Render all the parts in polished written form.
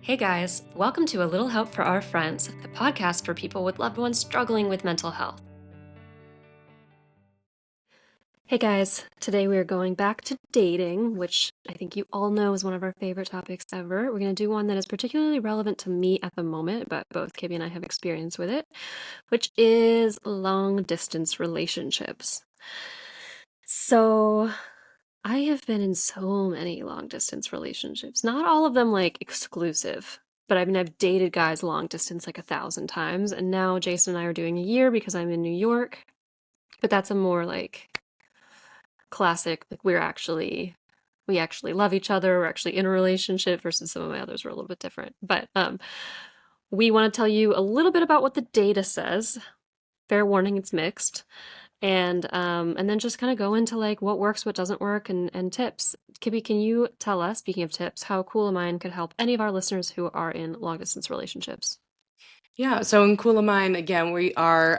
Hey guys, welcome to A Little Help for Our Friends, the podcast for people with loved ones struggling with mental health. Hey guys, today we are going back to dating, which I think you all know is one of our favorite topics ever. We're going to do one that is particularly relevant to me at the moment, but both Kibby and I have experience with it, which is long distance relationships. So, I have been in so many long distance relationships. Not all of them like exclusive, but I've dated guys long distance like 1,000 times, and now Jason and I are doing a year because I'm in New York. But that's a more like classic, like we actually love each other, we're actually in a relationship versus some of my others were a little bit different. But we want to tell you a little bit about what the data says. Fair warning, it's mixed. And then just kind of go into like what works, what doesn't work, and tips. Kibby, can you tell us, speaking of tips, how Cool of Mine could help any of our listeners who are in long distance relationships? Yeah, so in Cool of Mine, again, we are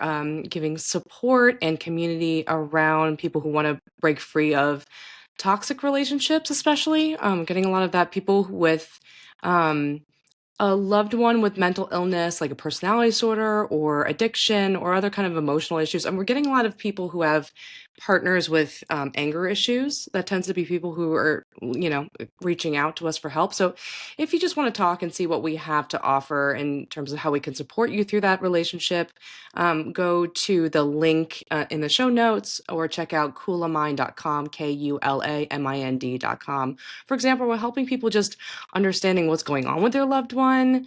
giving support and community around people who want to break free of toxic relationships, especially getting a lot of that people with um, a loved one with mental illness, like a personality disorder or addiction or other kind of emotional issues. And we're getting a lot of people who have partners with anger issues. That tends to be people who are, reaching out to us for help. So if you just want to talk and see what we have to offer in terms of how we can support you through that relationship, go to the link in the show notes or check out coolamind.com, KULAMIND.com. For example, we're helping people just understanding what's going on with their loved one,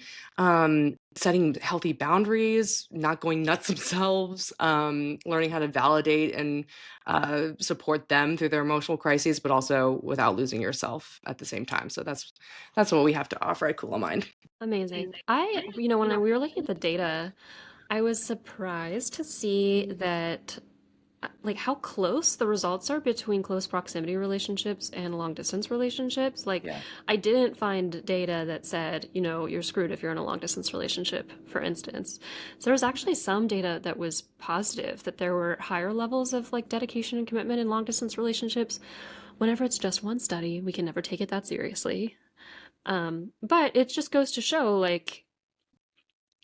setting healthy boundaries, not going nuts themselves, learning how to validate and support them through their emotional crises, but also without losing yourself at the same time. So that's what we have to offer at Cool of Mind. Amazing. When we were looking at the data, I was surprised to see that like how close the results are between close proximity relationships and long distance relationships. Like, Yeah. I didn't find data that said, you're screwed if you're in a long distance relationship, for instance. So there's actually some data that was positive that there were higher levels of like dedication and commitment in long distance relationships. Whenever it's just one study, we can never take it that seriously. But it just goes to show like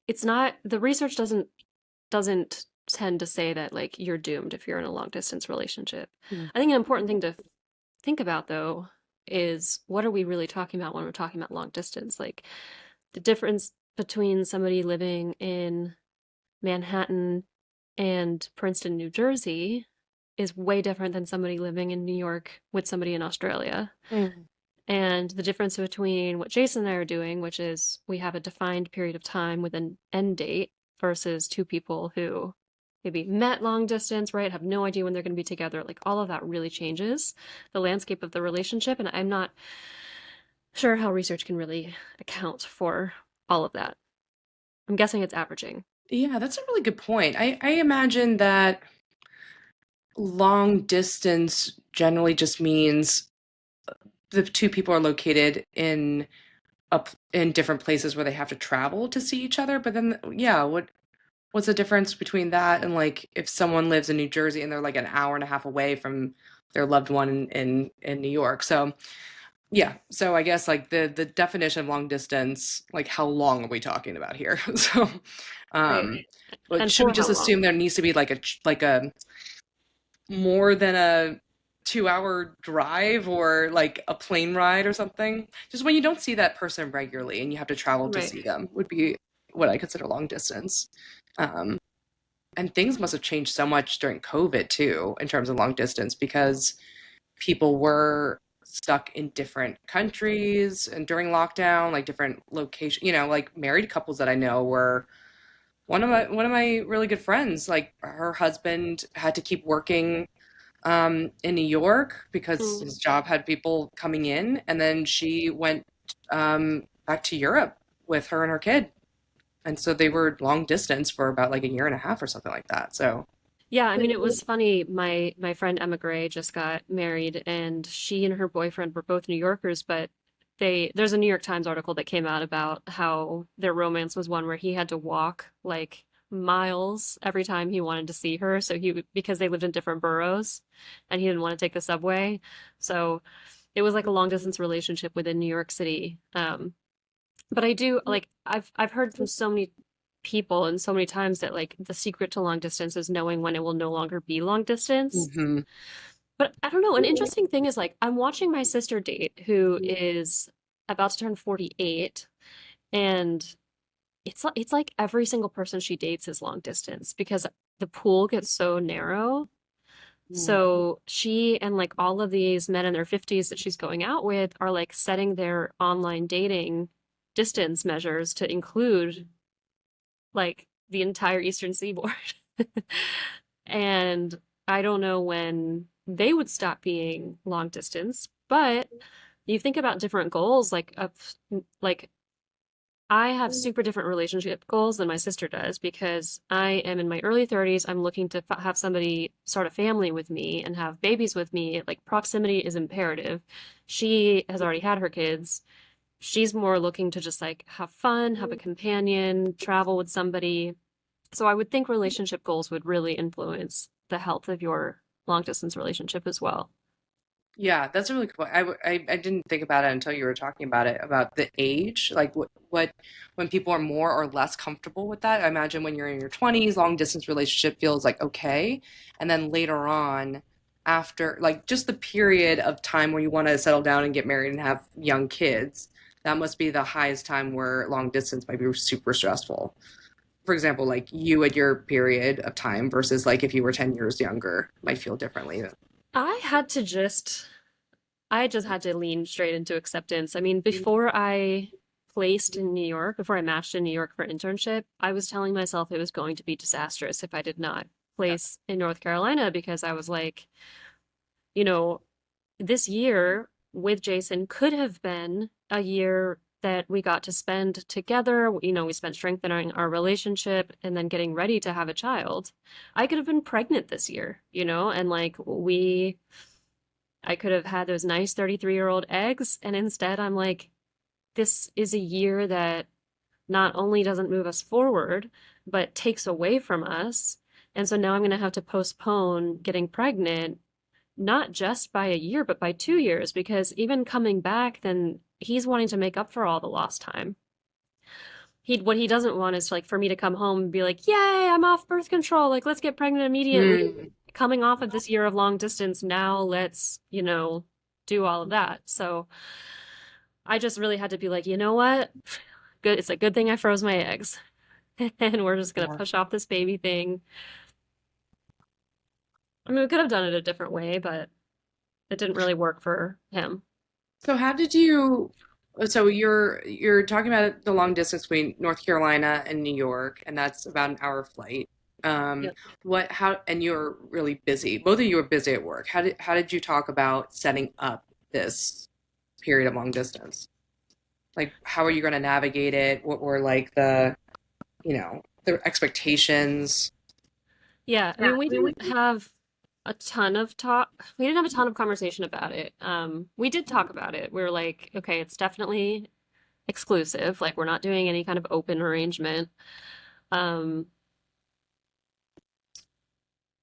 it's not the research doesn't tend to say that like you're doomed if you're in a long distance relationship. Mm. I think an important thing to think about though is what are we really talking about when we're talking about long distance? Like the difference between somebody living in Manhattan and Princeton, New Jersey is way different than somebody living in New York with somebody in Australia. Mm. And the difference between what Jason and I are doing, which is we have a defined period of time with an end date, versus two people who maybe met long distance, right? Have no idea when they're going to be together. Like all of that really changes the landscape of the relationship. And I'm not sure how research can really account for all of that. I'm guessing it's averaging. Yeah, that's a really good point. I imagine that long distance generally just means the two people are located in different places where they have to travel to see each other. But then, yeah, what's the difference between that and like if someone lives in New Jersey and they're like an hour and a half away from their loved one in New York? So yeah, so I guess like the definition of long distance, like how long are we talking about here? So, Right. um, but And should we for how just long? assume there needs to be like a more than a 2 hour drive or like a plane ride or something? Just when you don't see that person regularly and you have to travel to Right. see them would be what I consider long distance. Um, and things must have changed so much during COVID too, in terms of long distance, because people were stuck in different countries and during lockdown, like different locations, like married couples that I know were one of my really good friends, like her husband had to keep working in New York because Mm. his job had people coming in, and then she went back to Europe with her and her kid. And so they were long distance for about like a year and a half or something like that. So, Yeah, I mean, it was funny. My friend Emma Gray just got married, and she and her boyfriend were both New Yorkers, but there's a New York Times article that came out about how their romance was one where he had to walk like miles every time he wanted to see her, because they lived in different boroughs, and he didn't want to take the subway, so it was like a long distance relationship within New York City. But I do like I've heard from so many people and so many times that like the secret to long distance is knowing when it will no longer be long distance. Hmm. But I don't know, an interesting thing is like I'm watching my sister date who is about to turn 48, and it's like every single person she dates is long distance because the pool gets so narrow. So she and like all of these men in their 50s that she's going out with are like setting their online dating distance measures to include like the entire Eastern Seaboard. And I don't know when they would stop being long distance, but you think about different goals like I have super different relationship goals than my sister does because I am in my early 30s. I'm looking to have somebody start a family with me and have babies with me. Like proximity is imperative. She has already had her kids. She's more looking to just like have fun, have a companion, travel with somebody. So I would think relationship goals would really influence the health of your long distance relationship as well. Yeah, that's a really cool. I didn't think about it until you were talking about it, about the age, like what when people are more or less comfortable with that. I imagine when you're in your 20s, long distance relationship feels like okay, and then later on, after like just the period of time where you want to settle down and get married and have young kids, that must be the highest time where long distance might be super stressful. For example, like you at your period of time versus like if you were 10 years younger, might feel differently. I had to just I just had to lean straight into acceptance. I mean, before I placed in New York, before I matched in New York for internship, I was telling myself it was going to be disastrous if I did not place in North Carolina because I was like, you know, this year with Jason could have been a year that we got to spend together. You know, we spent strengthening our relationship and then getting ready to have a child. I could have been pregnant this year, you know, and like I could have had those nice 33-year-old eggs. And instead, I'm like, this is a year that not only doesn't move us forward, but takes away from us. And so now I'm going to have to postpone getting pregnant, not just by a year, but by 2 years, because even coming back, then he's wanting to make up for all the lost time. What he doesn't want is like for me to come home and be like, "Yay, I'm off birth control. Like, let's get pregnant immediately." Mm. Coming off of this year of long distance, now let's, do all of that. So I just really had to be like, you know what? Good. It's a good thing I froze my eggs. And we're just gonna Yeah. push off this baby thing. I mean, we could have done it a different way, but it didn't really work for him. So how did you, so you're talking about the long distance between North Carolina and New York, and that's about an hour flight. Um, Yep. and you're really busy. Both of you are busy at work. How did you talk about setting up this period of long distance? Like, how are you going to navigate it? What were like the expectations? Yeah, I mean, we didn't have a ton of talk. We didn't have a ton of conversation about it. We did talk about it. We were like, okay, it's definitely exclusive. Like, we're not doing any kind of open arrangement. Um,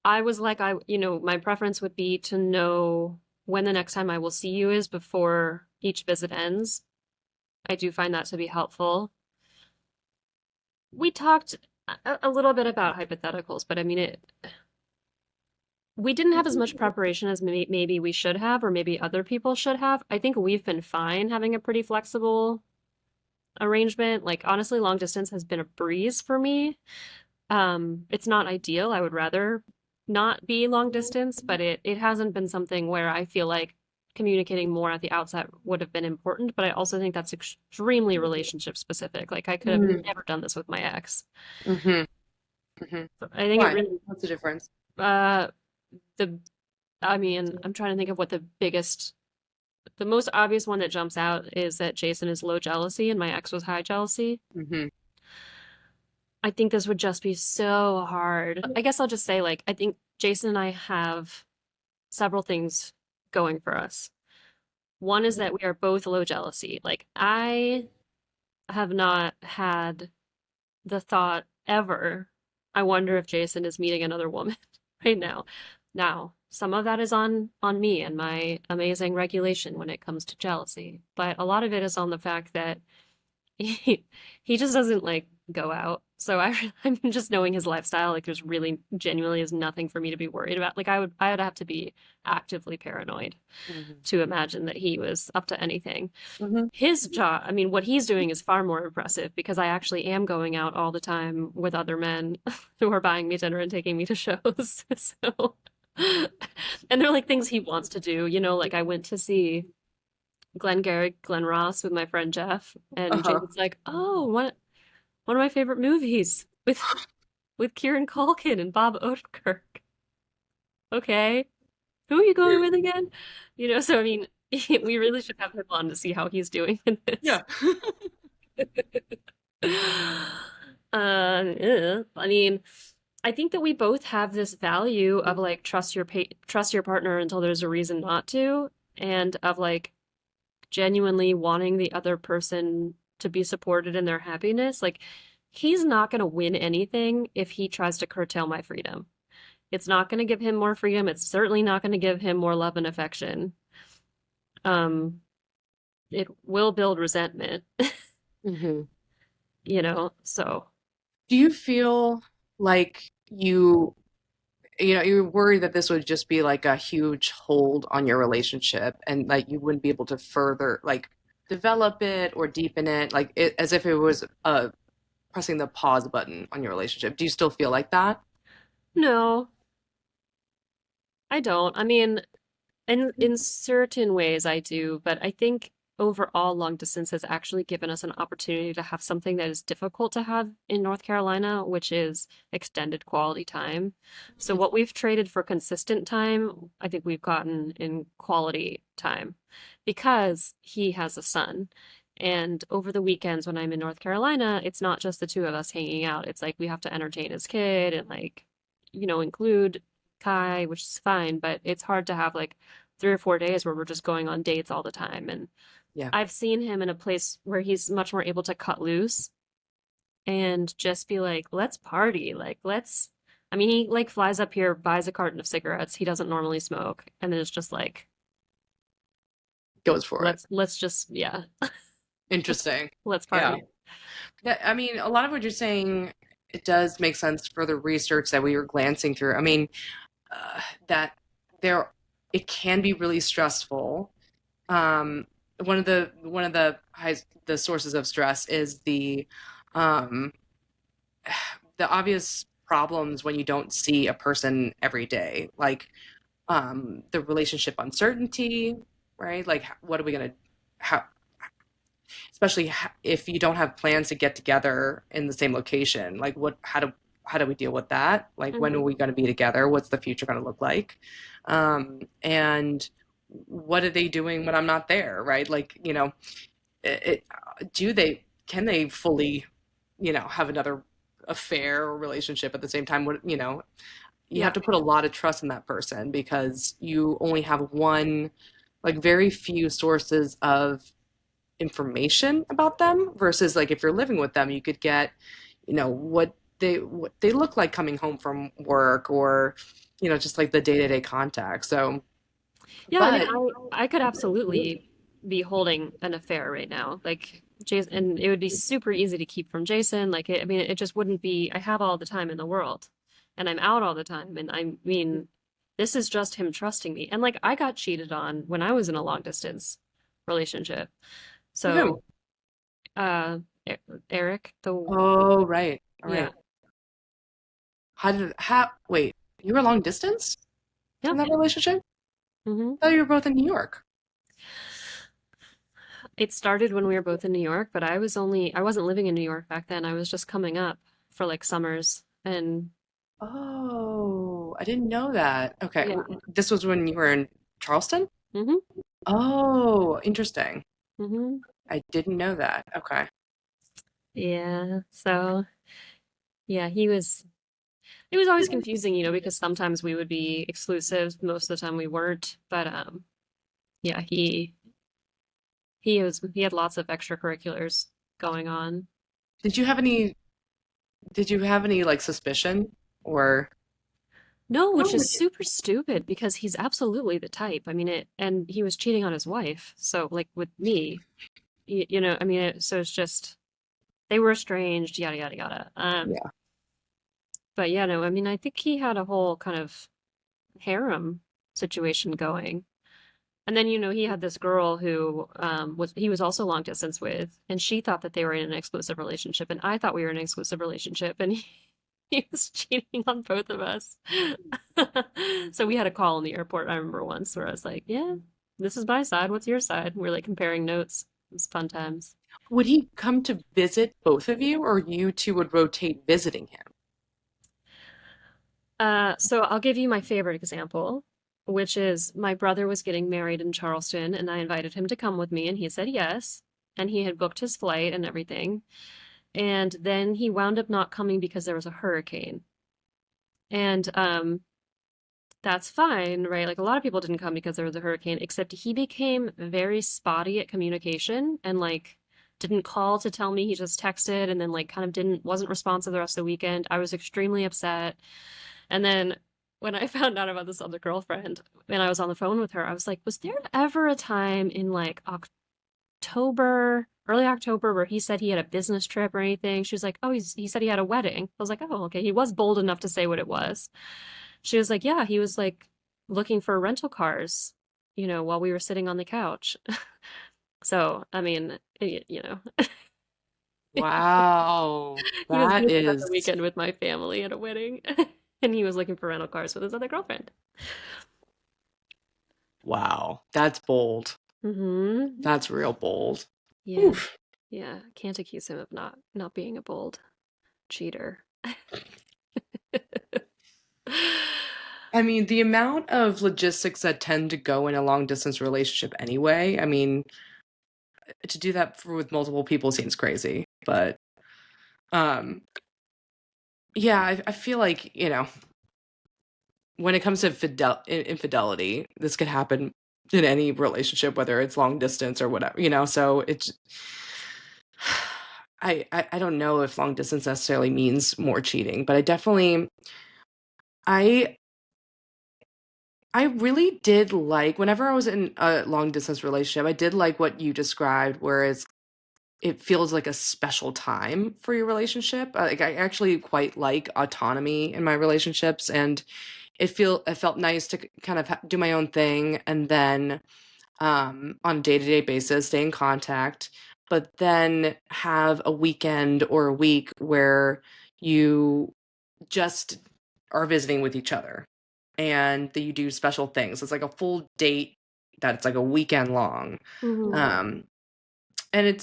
I was like, my preference would be to know when the next time I will see you is before each visit ends. I do find that to be helpful. We talked a little bit about hypotheticals, but I mean, we didn't have as much preparation as maybe we should have, or maybe other people should have. I think we've been fine having a pretty flexible arrangement. Like, honestly, long distance has been a breeze for me. It's not ideal. I would rather not be long distance, but it hasn't been something where I feel like communicating more at the outset would have been important. But I also think that's extremely relationship specific. Like, I could have Mm-hmm. never done this with my ex. Mm-hmm. Mm-hmm. So I think it Why? really, What's the difference? uh, the, I mean, I'm trying to think of what the most obvious one that jumps out is that Jason is low jealousy and my ex was high jealousy. Mm-hmm. I think this would just be so hard. I guess I'll just say, like, I think Jason and I have several things going for us. One is that we are both low jealousy. Like, I have not had the thought ever, I wonder if Jason is meeting another woman right now. Now, some of that is on me and my amazing regulation when it comes to jealousy, but a lot of it is on the fact that he, he just doesn't like go out. So I'm just knowing his lifestyle, like there's really genuinely is nothing for me to be worried about. Like I would have to be actively paranoid Mhm. to imagine that he was up to anything. Mhm. His job, I mean, what he's doing is far more impressive because I actually am going out all the time with other men who are buying me dinner and taking me to shows. So, and they're like things he wants to do. Like I went to see Glenn Garrick, Glenn Ross with my friend Jeff, and Uh-huh. Jason's like, "Oh, one of my favorite movies with Kieran Culkin and Bob Odenkirk." Okay, who are you going with again? So I mean, we really should have him on to see how he's doing in this. Yeah. I mean, I think that we both have this value of like trust your partner until there's a reason not to, and of like genuinely wanting the other person to be supported in their happiness. Like he's not going to win anything if he tries to curtail my freedom. It's not going to give him more freedom. It's certainly not going to give him more love and affection. Um, it will build resentment, Mhm. so. Do you feel like you're worried that this would just be like a huge hold on your relationship and like you wouldn't be able to further like develop it or deepen it, like as if it was pressing the pause button on your relationship? Do you still feel like that? No, I don't. I mean, in certain ways I do, but I think overall long distance has actually given us an opportunity to have something that is difficult to have in North Carolina, which is extended quality time. So what we've traded for consistent time, I think we've gotten in quality time because he has a son. And over the weekends when I'm in North Carolina, it's not just the two of us hanging out. It's like we have to entertain his kid and like, include Kai, which is fine, but it's hard to have like 3 or 4 days where we're just going on dates all the time. And Yeah. I've seen him in a place where he's much more able to cut loose and just be like, let's party. Like, I mean, he like flies up here, buys a carton of cigarettes. He doesn't normally smoke. And then it's just like, Goes for it. let's just, yeah, Interesting. let's Yeah. party. I mean, a lot of what you're saying, it does make sense for the research that we were glancing through. I mean, that there, it can be really stressful. Um, one of the sources of stress is um, the obvious problems when you don't see a person every day, like the relationship uncertainty, right? Like, what are we gonna, how, especially if you don't have plans to get together in the same location, like how do we deal with that? Like, when are Hmm. we going to be together? What's the future going to look like? And what are they doing when I'm not there, right? Like, it, do they can they fully, have another affair or relationship at the same time? What, you have Yeah. to put a lot of trust in that person because you only have one, like very few sources of information about them versus like if you're living with them, you could get, what they look like coming home from work or, just like the day-to-day contact. So, Yeah. I mean, but I could absolutely be holding an affair right now. Like, Jason, and it would be super easy to keep from Jason. Like, I mean, it just wouldn't be, I have all the time in the world and I'm out all the time. And I mean, this is just him trusting me. And like, I got cheated on when I was in a long distance relationship. for whom? So, uh, E- Eric, Oh, right. All yeah, right. Wait, you were long distance yeah. in that relationship? Hmm. I thought you were both in New York. It started when we were both in New York, but I wasn't living in New York back then. I was just coming up for like summers and Oh, I didn't know that. Okay. yeah. This was when you were in Charleston? Hmm. Oh, interesting. Hmm. I didn't know that. Okay. Yeah. So, yeah, it was always confusing, because sometimes we would be exclusive, most of the time we weren't. But yeah, he had lots of extracurriculars going on. Did you have any Did you have any like suspicion or No, which is super stupid because he's absolutely the type. I mean and he was cheating on his wife. So like with me, I mean, so it's just they were estranged, yada yada yada. Yeah. But yeah, no, I mean, I think he had a whole kind of harem situation going. And then, he had this girl who he was also long distance with, and she thought that they were in an exclusive relationship, and I thought we were in an exclusive relationship, and he was cheating on both of us. So we had a call in the airport, I remember once, where I was like, yeah, this is my side, what's your side? We're like comparing notes. It was fun times. Would he come to visit both of you, or you two would rotate visiting him? So I'll give you my favorite example, which is my brother was getting married in Charleston, and I invited him to come with me, and he said yes. And he had booked his flight and everything. And then he wound up not coming because there was a hurricane. And that's fine, right? Like a lot of people didn't come because there was a hurricane, except he became very spotty at communication and like didn't call to tell me. He just texted and then like kind of wasn't responsive the rest of the weekend. I was extremely upset. And then when I found out about this other girlfriend, and I was on the phone with her, I was like, was there ever a time in like October, early October, where he said he had a business trip or anything? She was like, oh, he said he had a wedding. I was like, oh, okay. He was bold enough to say what it was. She was like, yeah, he was like looking for rental cars, while we were sitting on the couch. So, I mean, Wow, he was that going to spend the is weekend with my family at a wedding, and he was looking for rental cars with his other girlfriend. wow. That's bold. Hmm. That's real bold. Yeah. Oof. Yeah. Can't accuse him of not being a bold cheater. I mean, the amount of logistics that tend to go in a long distance relationship anyway, I mean, to do that with multiple people seems crazy. But um yeah, I feel like, when it comes to infidelity, this could happen in any relationship, whether it's long distance or whatever, so it's I don't know if long distance necessarily means more cheating, but I I really did like whenever I was in a long distance relationship, I did like what you described, whereas it feels like a special time for your relationship. Like I actually quite like autonomy in my relationships, and it felt nice to kind of do my own thing, and then on a day-to-day basis stay in contact, but then have a weekend or a week where you just are visiting with each other and that you do special things. It's like a full date that's like a weekend long. Hmm. Um, and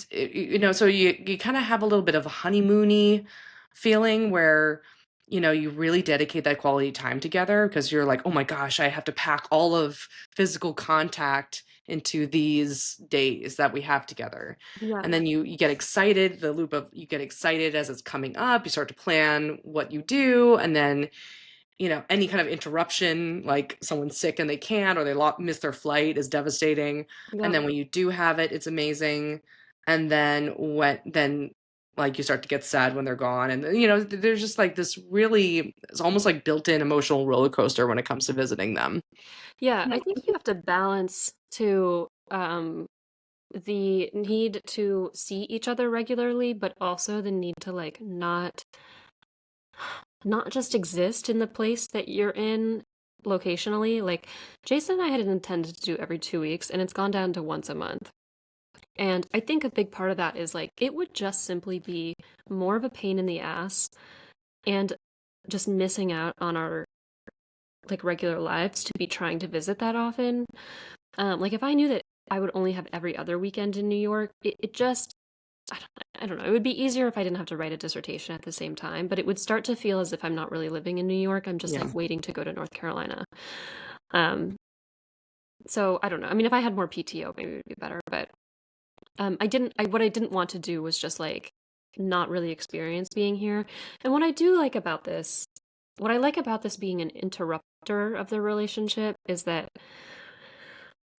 so you kind of have a little bit of a honeymoony feeling where you really dedicate that quality time together because you're like, oh my gosh, I have to pack all of physical contact into these days that we have together. And Yeah. then you get excited, the loop of you get excited as it's coming up, you start to plan what you do, and then any kind of interruption, like someone's sick and they can't, or they miss their flight, is devastating. And Yeah. then when you do have it, it's amazing. And then like you start to get sad when they're gone. And there's just like this really, it's almost like built-in emotional roller coaster when it comes to visiting them. Yeah. I think you have to balance to the need to see each other regularly, but also the need to like not just exist in the place that you're in locationally. Like Jason and I had intended to do every 2 weeks, and it's gone down to once a month. And I think a big part of that is like it would just simply be more of a pain in the ass and just missing out on our like regular lives to be trying to visit that often. Like if I knew that I would only have every other weekend in New York, it just I don't know. It would be easier if I didn't have to write a dissertation at the same time, but it would start to feel as if I'm not really living in New York. I'm just Yeah. like waiting to go to North Carolina. Um, so I don't know. I mean, if I had more PTO, maybe it would be better. But what I didn't want to do was just like not really experience being here. And what I like about this being an interrupter of the relationship is that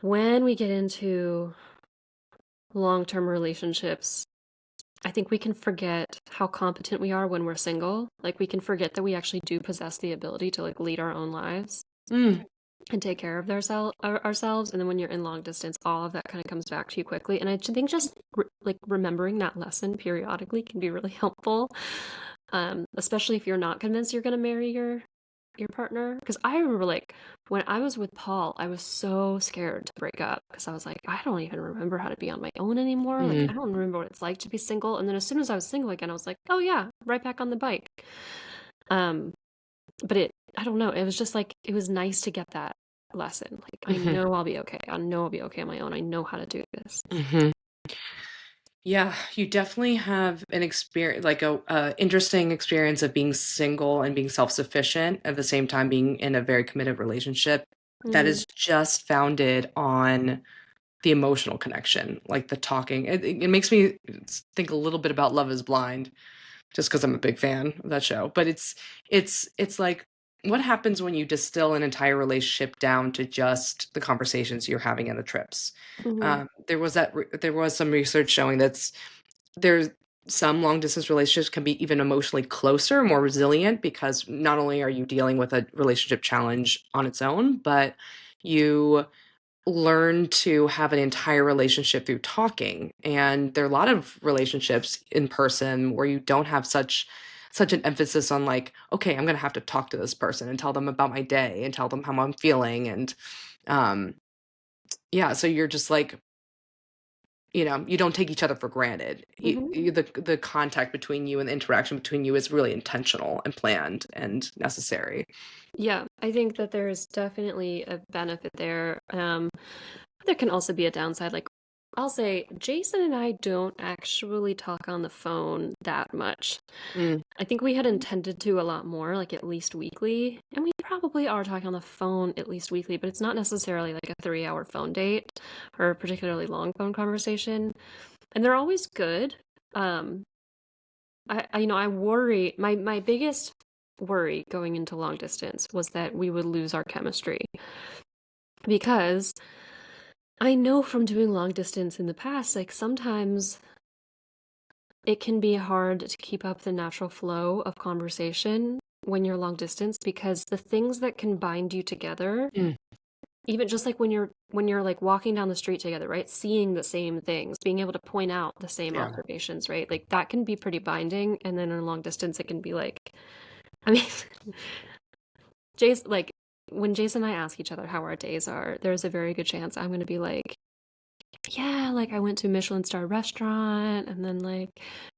when we get into long-term relationships, I think we can forget how competent we are when we're single. Like we can forget that we actually do possess the ability to like lead our own lives. Mm. and take care of ourselves. And then when you're in long distance, all of that kind of comes back to you quickly. And I think just like remembering that lesson periodically can be really helpful, especially if you're not convinced you're going to marry your partner. Because I remember like when I was with Paul, I was so scared to break up because I was like, I don't even remember how to be on my own anymore. Like Mm, I don't remember what it's like to be single. And then as soon as I was single again, I was like, oh yeah, right back on the bike. Um, but I don't know, it was just like it was nice to get that lesson. Like I mhm, know I'll be okay. I know I'll be okay on my own. I know how to do this. mhm. Yeah, you definitely have an experience, like a interesting experience of being single and being self-sufficient at the same time being in a very committed relationship that Mm-hmm. is just founded on the emotional connection, like the talking. It makes me think a little bit about Love Is Blind, just because I'm a big fan of that show. But it's like what happens when you distill an entire relationship down to just the conversations you're having and the trips. Mm-hmm. There was some research showing there's some long distance relationships can be even emotionally closer, more resilient because not only are you dealing with a relationship challenge on its own, but you learn to have an entire relationship through talking. And there are a lot of relationships in person where you don't have such an emphasis on like, okay, I'm gonna have to talk to this person and tell them about my day and tell them how I'm feeling. And um yeah, so you're just like, you don't take each other for granted. Mm-hmm. The contact between you and the interaction between you is really intentional and planned and necessary. Yeah, I think that there's definitely a benefit there. There can also be a downside. Like I'll say Jason and I don't actually talk on the phone that much. Mm, I think we had intended to a lot more, like at least weekly. And we probably are talking on the phone at least weekly, but it's not necessarily like a 3 hour phone date or a particularly long phone conversation. And they're always good. Um, I worry, my biggest worry going into long distance was that we would lose our chemistry because I know from doing long distance in the past, like sometimes it can be hard to keep up the natural flow of conversation when you're long distance because the things that can bind you together, mm, even just like when you're like walking down the street together, right? Seeing the same things, being able to point out the same yeah. observations, right? Like that can be pretty binding. And then in long distance, it can be like, I mean, Jason, like when Jason and I ask each other how our days are, there's a very good chance I'm going to be like, yeah, like I went to a Michelin star restaurant and then like,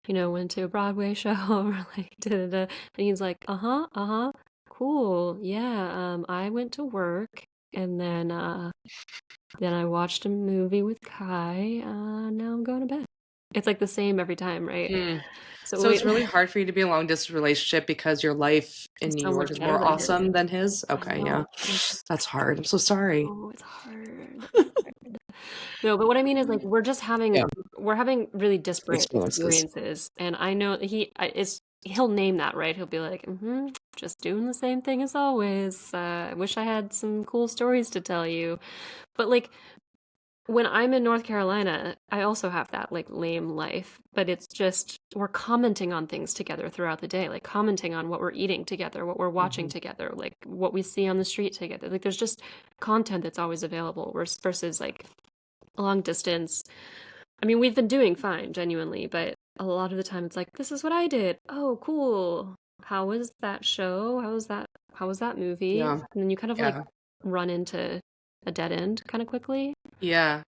went to a Broadway show or like da da da. And he's like, uh-huh, uh-huh, cool. Yeah, I went to work and then I watched a movie with Kai. Now I'm going to bed. It's like the same every time, right? Mm. So So wait, it's really hard for you to be a long distance relationship because your life in it's New so York much is better more than his. awesome than his? I Okay, yeah. know. It's That's hard. I'm so sorry. oh, it's hard. It's hard. No, but what I mean is like Yeah, we're having really disparate experiences. experiences, and I know that he'll name that, right? He'll be like, mm-hmm, just doing the same thing as always. I wish I had some cool stories to tell you. But like when I'm in North Carolina, I also have that like lame life, but it's just we're commenting on things together throughout the day, like commenting on what we're eating together, what we're watching Mhm. together, like what we see on the street together. Like there's just content that's always available versus like long distance. I mean, we've been doing fine, genuinely, but a lot of the time it's like, this is what I did. Oh, cool. How was that show? How was that movie? Yeah, And then you kind of like yeah, run into a dead end kind of quickly. yeah,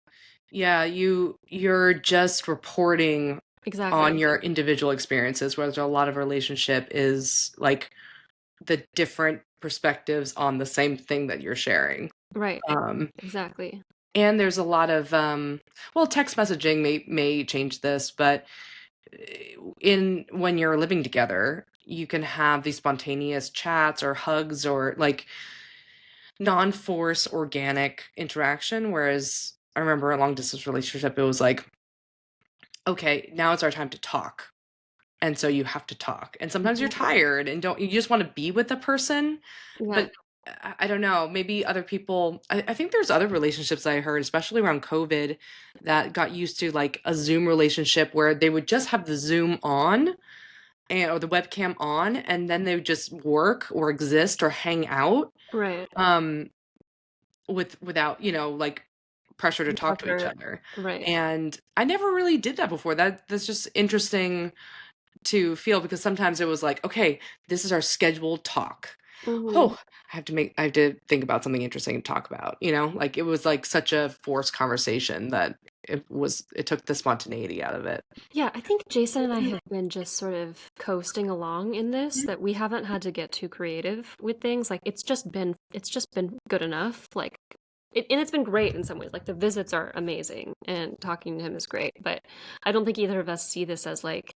yeah. You're just reporting on Exactly. your individual experiences, whereas a lot of relationship is like the different perspectives on the same thing that you're sharing. Right. Um, Exactly. and there's a lot of well, text messaging may change this, but in when you're living together, you can have these spontaneous chats or hugs or like non-force organic interaction. Whereas I remember a long distance relationship, it was like, okay, now it's our time to talk. And so you have to talk. And sometimes you're Mhm. tired and don't you just want to be with the person. Yeah. But I don't know, maybe other people I think there's other relationships I heard, especially around COVID, that got used to like a Zoom relationship where they would just have the Zoom on and or the webcam on and then they would just work or exist or hang out. Right. Um without, like, pressure to talk to each Pressure. other. Right. And I never really did that before. That's just interesting to feel because sometimes it was like, okay, this is our scheduled talk. Mhm. Oh, I have to think about something interesting to talk about, Like it was like such a forced conversation that it took the spontaneity out of it. Yeah, I think Jason and I have been just sort of coasting along in this, that we haven't had to get too creative with things. Like it's just been good enough. Like and it's been great in some ways. Like the visits are amazing and talking to him is great, but I don't think either of us see this as like,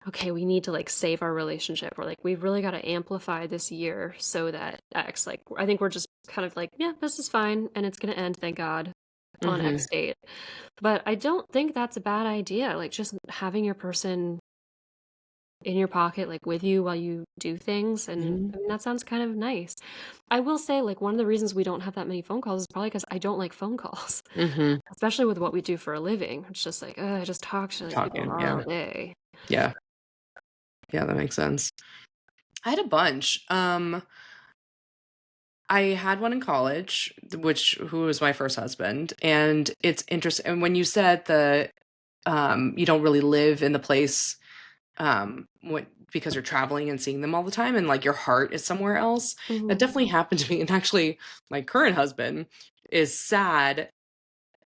okay, we need to like save our relationship, or like we've really got to amplify this year so that X. Like I think we're just kind of like, yeah, this is fine and it's gonna end, thank God, on Mhm. X date. But I don't think that's a bad idea. Like just having your person in your pocket, like with you while you do things. And Mhm. I mean, that sounds kind of nice. I will say, like, one of the reasons we don't have that many phone calls is probably because I don't like phone calls, Mhm. especially with what we do for a living. It's just like, I just talk to like people Talking, all yeah. day. Yeah. Yeah, that makes sense. I had a bunch. I had one in college, who was my first husband, and it's interesting. And when you said you don't really live in the place, because you're traveling and seeing them all the time, and like your heart is somewhere else, that Hmm. definitely happened to me. And actually, my current husband is sad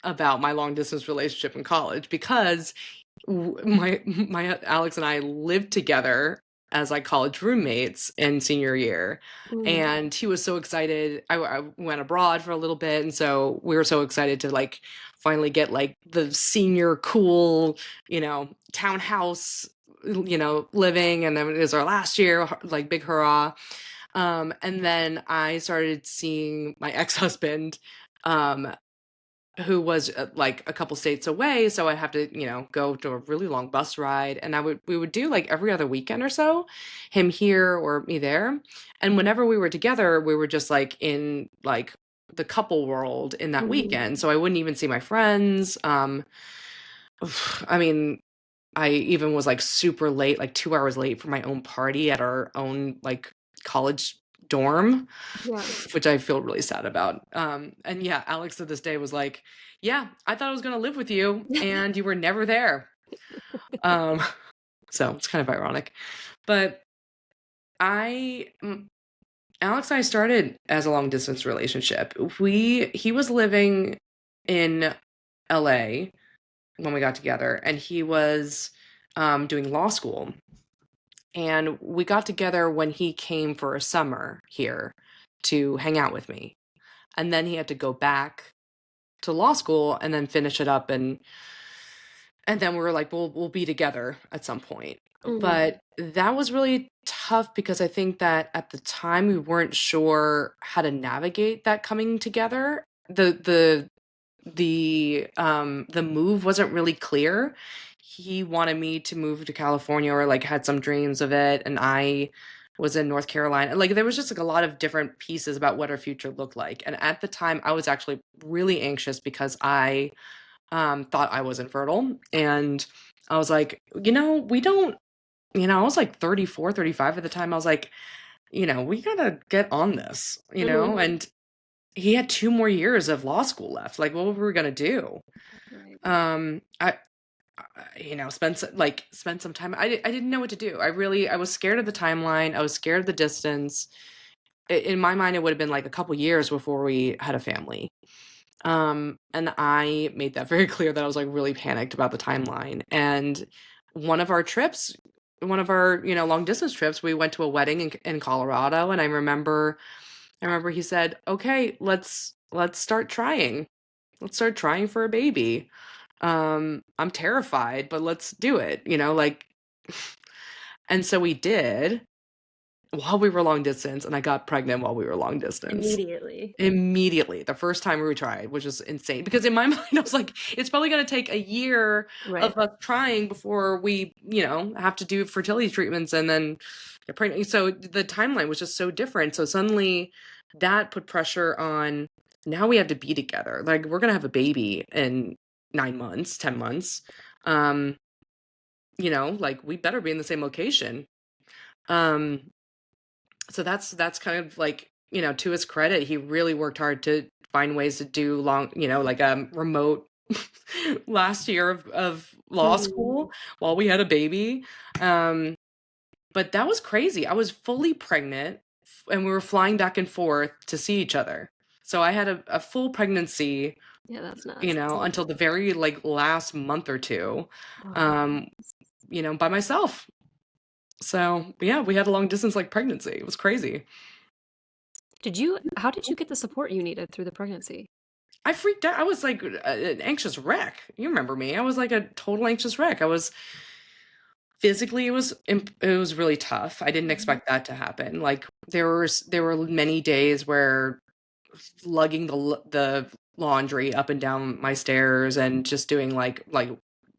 about my long distance relationship in college because my Alex and I lived together as like college roommates in senior year, Mm. and he was so excited. I went abroad for a little bit, and so we were so excited to like finally get like the senior cool, townhouse, living, and then it was our last year, like big hurrah. And then I started seeing my ex-husband, um, who was, like, a couple states away, so I have to, go to a really long bus ride, and we would do, like, every other weekend or so, him here or me there, and whenever we were together, we were just, like, in, like, the couple world in that Hmm. weekend, so I wouldn't even see my friends. I mean, I even was, like, super late, like, 2 hours late for my own party at our own, like, college dorm, Yeah. which I feel really sad about. And yeah, Alex to this day was like, "Yeah, I thought I was gonna live with you, and you were never there." Um, so it's kind of ironic. But I Alex and I started as a long distance relationship. He was living in LA when we got together, and he was doing law school. And we got together when he came for a summer here to hang out with me. And then he had to go back to law school and then finish it up, and then we were like, we'll be together at some point. Hmm. But that was really tough because I think that at the time we weren't sure how to navigate that coming together. The move wasn't really clear. He wanted me to move to California, or like had some dreams of it, and I was in North Carolina. Like there was just like a lot of different pieces about what our future looked like. And at the time I was actually really anxious because I thought I was infertile, and I was like, we don't, I was like 34, 35 at the time. I was like, we gotta get on this, Hmm. and he had 2 more years of law school left. Like, what were we gonna do? Right. Spend some time. I didn't know what to do. I was scared of the timeline. I was scared of the distance. In my mind, it would have been like a couple years before we had a family. And I made that very clear that I was like really panicked about the timeline. And one of our trips, one of our, long distance trips, we went to a wedding in Colorado. And I remember he said, okay, let's start trying. Let's start trying for a baby. I'm terrified, but let's do it, like, and so we did while we were long distance, and I got pregnant while we were long distance. Immediately. Immediately, the first time we tried, which is insane because in my mind, I was like, "It's probably gonna take a year Right. of us trying before we, have to do fertility treatments and then get pregnant." So the timeline was just so different. So suddenly that put pressure on, now we have to be together. Like, we're gonna have a baby in 9 months, 10 months. Um, like, we better be in the same location. Um, so that's kind of like, to his credit, he really worked hard to find ways to do long, like remote last year of law Mhm. school while we had a baby. Um, but that was crazy. I was fully pregnant and we were flying back and forth to see each other. So I had a full pregnancy, Yeah, that's nuts. until the very like last month or two, Oh my um, by myself. So yeah, we had a long distance like pregnancy. It was crazy. how did you get the support you needed through the pregnancy? I freaked out. I was like an anxious wreck. You remember me. I was like a total anxious wreck. I was physically it was really tough. I didn't Mhm. expect that to happen. Like there were many days where lugging the laundry up and down my stairs and just doing like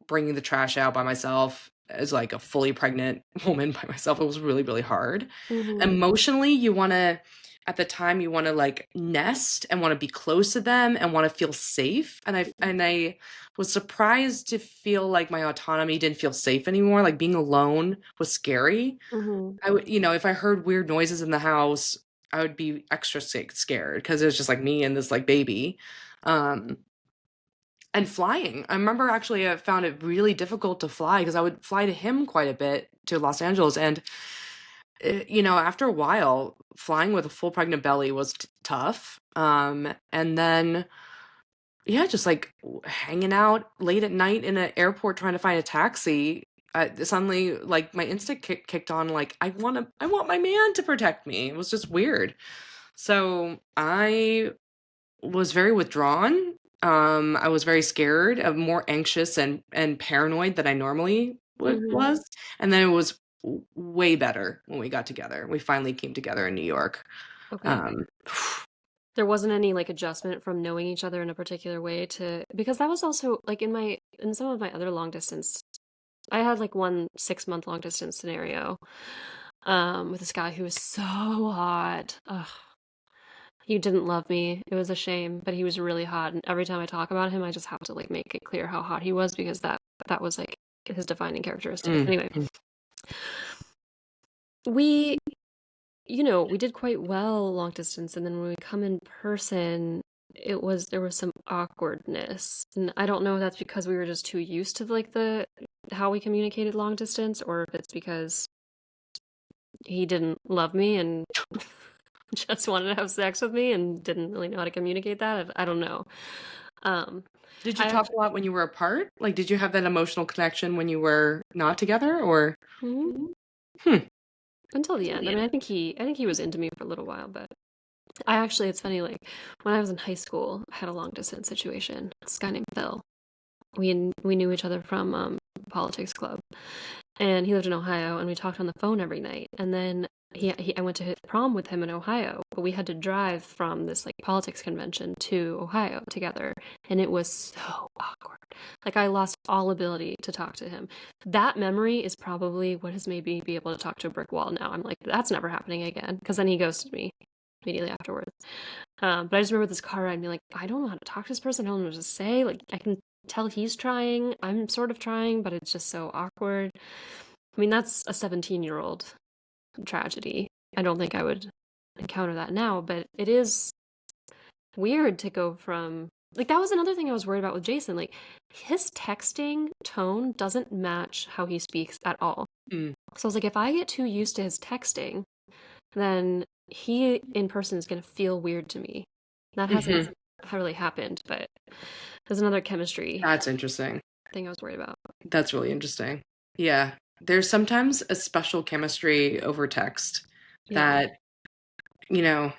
bringing the trash out by myself as like a fully pregnant woman by myself. It was really really hard. Mhm. Emotionally, you want to at the time you want to like nest and want to be close to them and want to feel safe, and I was surprised to feel like my autonomy didn't feel safe anymore. Like being alone was scary. Mhm. I would, if I heard weird noises in the house, I would be extra scared because it was just like me and this like baby. Um, and flying. I remember actually I found it really difficult to fly because I would fly to him quite a bit to Los Angeles. And, after a while, flying with a full pregnant belly was tough. And then, yeah, just like hanging out late at night in an airport trying to find a taxi. Suddenly, like my instinct kicked on. Like I want my man to protect me. It was just weird. So I was very withdrawn. I was very scared, more anxious and paranoid than I normally Mhm. was. And then it was way better when we got together. We finally came together in New York. Okay. Um, There wasn't any, like, adjustment from knowing each other in a particular way to because that was also like, in some of my other long distance I had, like, one 6-month long distance scenario, with this guy who was so hot. Ugh, he didn't love me. It was a shame, but he was really hot, and every time I talk about him, I just have to, like, make it clear how hot he was because that was, like, his defining characteristic. mm, Anyway, mm. we we did quite well long distance, and then when we come in person, there was some awkwardness. And I don't know if that's because we were just too used to like the how we communicated long distance, or if it's because he didn't love me and just wanted to have sex with me and didn't really know how to communicate that. I don't know. Um, Did you I talk actually, a lot when you were apart? Like, did you have that emotional connection when you were not together, or? mhm, Hmm. until the end. I mean, I think he was into me for a little while, but it's funny. Like when I was in high school, I had a long distance situation. This guy named Phil. We knew each other from politics club, and he lived in Ohio, and we talked on the phone every night. And then I went to his prom with him in Ohio, but we had to drive from this like politics convention to Ohio together, and it was so awkward. Like I lost all ability to talk to him. That memory is probably what has made me be able to talk to a brick wall now. I'm like, that's never happening again, because then he ghosted me immediately afterwards. But I just remember this car ride and being like, I don't know how to talk to this person. I don't know what to say. Like, I can tell he's trying. I'm sort of trying, but it's just so awkward. I mean, that's a 17-year-old tragedy. I don't think I would encounter that now, but it is weird to go from like that was another thing I was worried about with Jason. Like his texting tone doesn't match how he speaks at all. Mm. So I was like, if I get too used to his texting, then he in person is going to feel weird to me. That hasn't Hmm. really happened, but there's another chemistry That's interesting. thing I was worried about. That's really interesting. Yeah. There's sometimes a special chemistry over text Yeah. that, you know,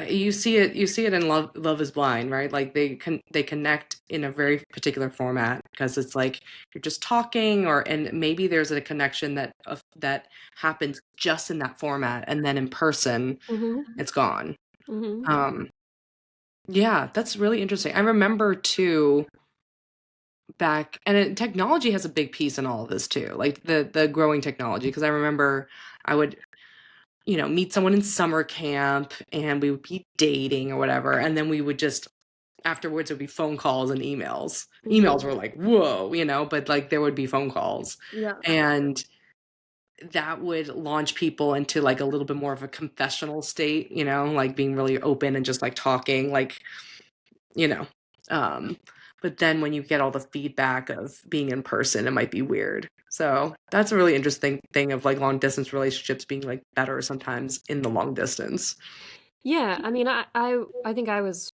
you see it in Love is Blind, right? Like they connect in a very particular format because it's like you're just talking and maybe there's a connection that happens just in that format and then in person Mhm. it's gone. Mhm. Um yeah, that's really interesting. I remember too back technology has a big piece in all of this too. Like the growing technology because I remember I would meet someone in summer camp and we would be dating or whatever. And then we would just, afterwards, it would be phone calls and emails. Emails Mhm. were like, whoa, but like there would be phone calls. Yeah. And that would launch people into like a little bit more of a confessional state, like being really open and just like talking, like, you know. Um, but then when you get all the feedback of being in person, it might be weird. So that's a really interesting thing of like long distance relationships being like better sometimes in the long distance. Yeah, I mean, I think I was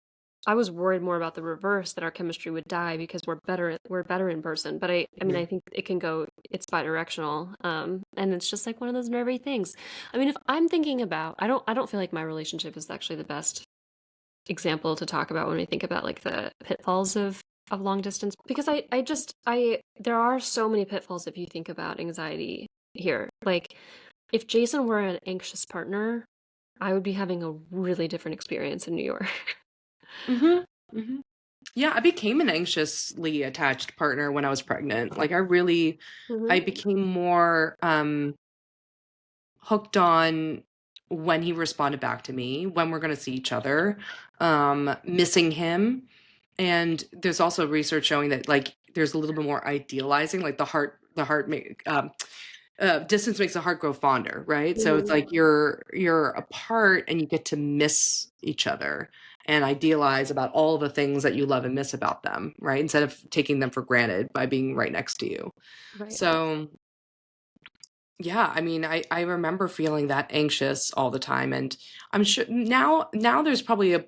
worried more about the reverse that our chemistry would die because we're better in person. But I mean, Mhm. I think it can go it's bidirectional. And it's just like one of those nervy things. I mean, if I'm thinking about I don't feel like my relationship is actually the best example to talk about when we think about like the pitfalls of long distance because I just I there are so many pitfalls if you think about anxiety here. Like if Jason were an anxious partner, I would be having a really different experience in New York. Mhm. Mhm. Yeah, I became an anxiously attached partner when I was pregnant. Like I Hmm. became more hooked on when he responded back to me, when we're going to see each other, missing him. And there's also research showing that like there's a little bit more idealizing, like distance makes the heart grow fonder, right? So it's Hmm. like you're apart and you get to miss each other and idealize about all the things that you love and miss about them, right? Instead of taking them for granted by being right next to you. Right. So yeah, I mean, I remember feeling that anxious all the time, and I'm sure now there's probably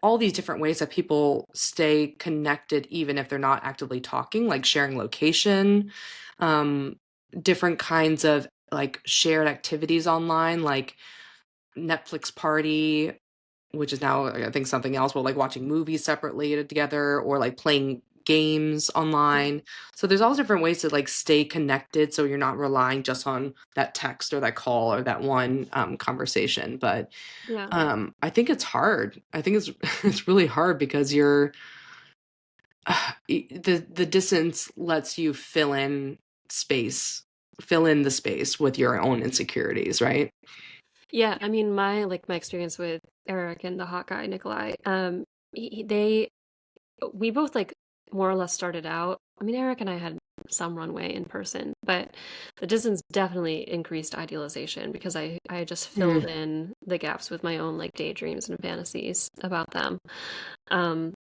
all these different ways that people stay connected even if they're not actively talking, like sharing location, um, different kinds of like shared activities online, like Netflix party, which is now I think something else, but like watching movies separately together or like playing games online. So there's all different ways to like stay connected so you're not relying just on that text or that call or that one conversation. But Yeah. I think it's hard. I think it's it's really hard because the distance lets you fill in the space with your own insecurities, right? Yeah, I mean, my experience with Eric and the hot guy Nikolai, they we both like more or less started out. I mean, Eric and I had some runway in person, but the distance definitely increased idealization because I just filled Mm. in the gaps with my own like daydreams and fantasies about them. Um,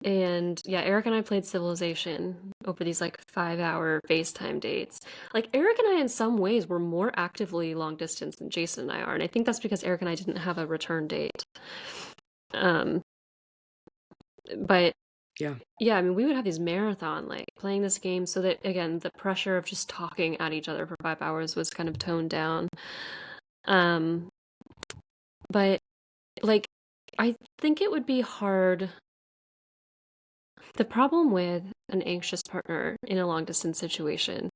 and yeah, Eric and I played Civilization over these like 5 hour FaceTime dates. Like Eric and I, in some ways, were more actively long distance than Jason and I are, and I think that's because Eric and I didn't have a return date. Um, but Yeah. yeah, I mean, we would have these marathon like playing this game so that again, the pressure of just talking at each other for 5 hours was kind of toned down. Um, but like, I think it would be hard. The problem with an anxious partner in a long distance situation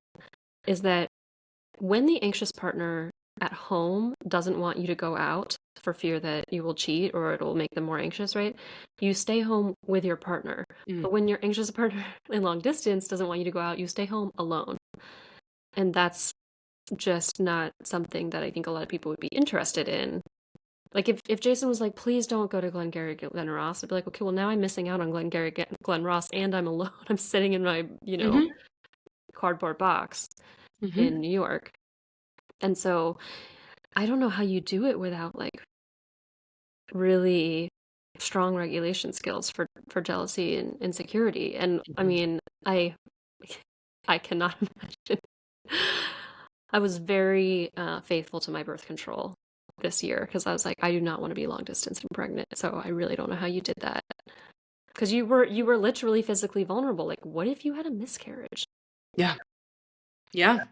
is that when the anxious partner at home doesn't want you to go out for fear that you will cheat or it'll make them more anxious, right? You stay home with your partner. Mm. But when your anxious partner in long distance doesn't want you to go out, you stay home alone. And that's just not something that I think a lot of people would be interested in. Like if Jason was like, please don't go to Glengarry Glen Ross, I'd be like, okay, well now I'm missing out on Glengarry Glen Ross and I'm alone. I'm sitting in my, Hmm. cardboard box Hmm. in New York. And so I don't know how you do it without like really strong regulation skills for jealousy and insecurity. And I Hmm. mean, I cannot imagine. I was very faithful to my birth control this year because I was like, I do not want to be long distance and pregnant. So I really don't know how you did that because you were literally physically vulnerable. Like, what if you had a miscarriage? Yeah. Yeah.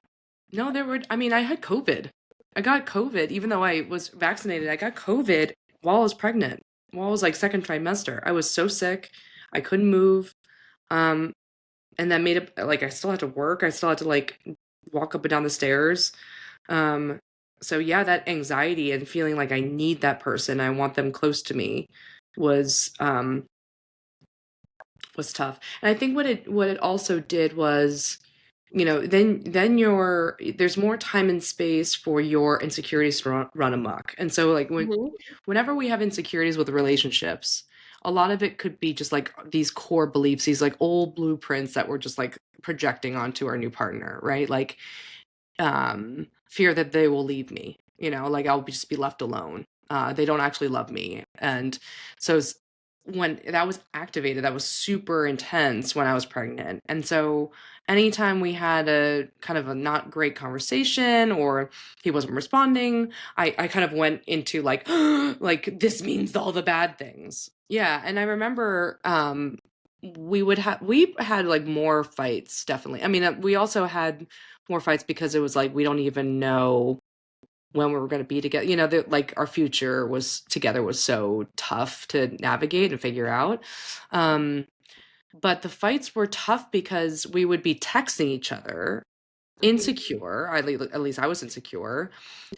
No, I mean, I had COVID. I got COVID, even though I was vaccinated. I got COVID while I was pregnant, while I was like second trimester. I was so sick. I couldn't move. Um, and that made it like I still had to work. I still had to like walk up and down the stairs. Um, so yeah, that anxiety and feeling like I need that person, I want them close to me was tough. And I think what it also did was, then there's more time and space for your insecurities to run amok. And so like Hmm. whenever we have insecurities with relationships, a lot of it could be just like these core beliefs, these like old blueprints that we're just like projecting onto our new partner, right? Like fear that they will leave me, like I'll just be left alone. They don't actually love me. And so when that was activated, that was super intense when I was pregnant. And so anytime we had a kind of a not great conversation or he wasn't responding, I kind of went into like, like this means all the bad things. Yeah. And I remember, we had like more fights, definitely. I mean, we also had more fights because it was like we don't even know when we were going to be together. Like our future was together was so tough to navigate and figure out. Um, but the fights were tough because we would be texting each other Mhm. insecure. At least I was insecure,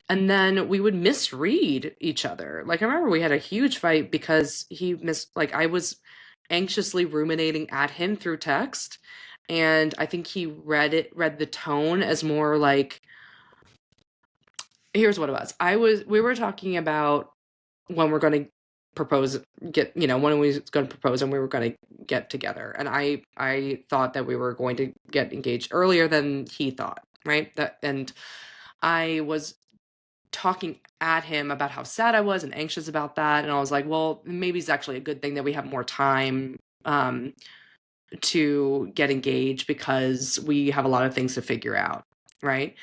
and then we would misread each other. Like I remember we had a huge fight because like I was anxiously ruminating at him through text, and I think he read the tone as more like, here's what it was. We were talking about when we're going to propose, when we was going to propose and we were going to get together. And I thought that we were going to get engaged earlier than he thought, right? And I was talking at him about how sad I was and anxious about that. And I was like, well, maybe it's actually a good thing that we have more time to get engaged because we have a lot of things to figure out, right?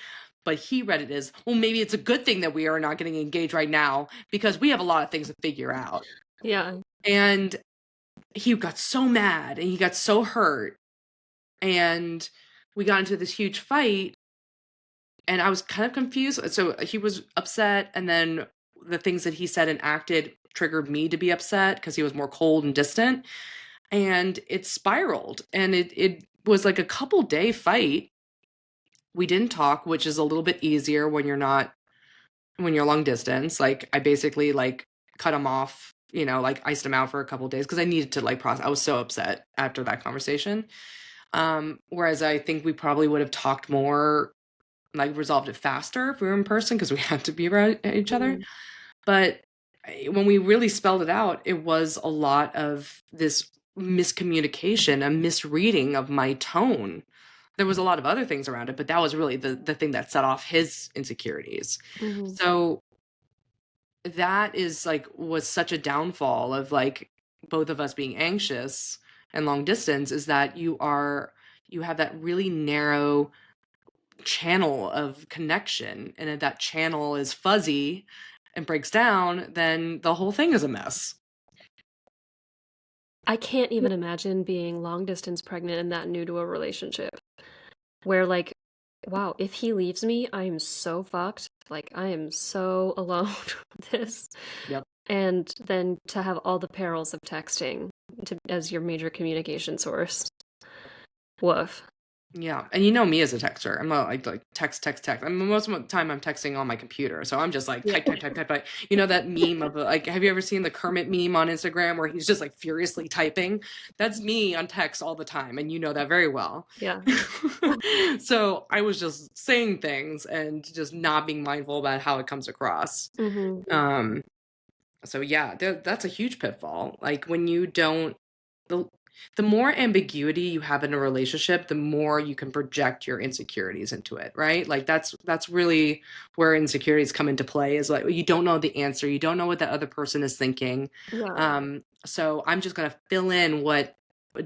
But he read it as, well, maybe it's a good thing that we are not getting engaged right now because we have a lot of things to figure out. Yeah. And he got so mad and he got so hurt. And we got into this huge fight and I was kind of confused. So he was upset. And then the things that he said and acted triggered me to be upset because he was more cold and distant. And it spiraled. And it was like a couple day fight. We didn't talk, which is a little bit easier when you're long distance. Like I basically like cut him off, like iced him out for a couple days because I needed to like process. I was so upset after that conversation. Whereas I think we probably would have talked more, like resolved it faster if we were in person because we had to be around each other. Mhm. But when we really spelled it out, it was a lot of this miscommunication, a misreading of my tone. There was a lot of other things around it, but that was really the thing that set off his insecurities. Mhm. So that is like was such a downfall of like both of us being anxious and long distance, is that you have that really narrow channel of connection, and if that channel is fuzzy and breaks down, then the whole thing is a mess. I can't even imagine being long distance pregnant and that new to a relationship where, like, wow, if he leaves me, I am so fucked. Like, I am so alone with this. Yep. And then to have all the perils of texting as your major communication source. Woof. Yeah, and you know me as a texter. I'm not like text, text, text. Most of the time I'm texting on my computer, so I'm just like Yeah. type, type, type, type, type. You know that meme of like, have you ever seen the Kermit meme on Instagram where he's just like furiously typing? That's me on text all the time, and you know that very well. Yeah. So I was just saying things and just not being mindful about how it comes across. Hmm. Um, so yeah, that's a huge pitfall. Like when you don't the the more ambiguity you have in a relationship, the more you can project your insecurities into it, right? Like that's really where insecurities come into play, is like you don't know the answer, you don't know what that other person is thinking. Yeah. So I'm just gonna fill in what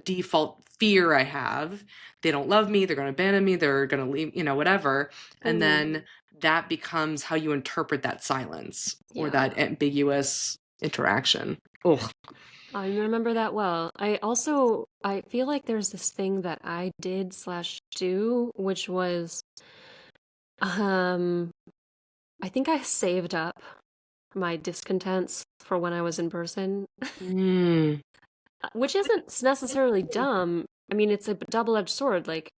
default fear I have. They don't love me, they're gonna abandon me, they're gonna leave, whatever. And Hmm. then that becomes how you interpret that silence or Yeah. that ambiguous interaction. Oh, I remember that well. I feel like there's this thing that I did slash do, which was, um, I think I saved up my discontents for when I was in person, mm, which isn't necessarily dumb. I mean, it's a double-edged sword. Like,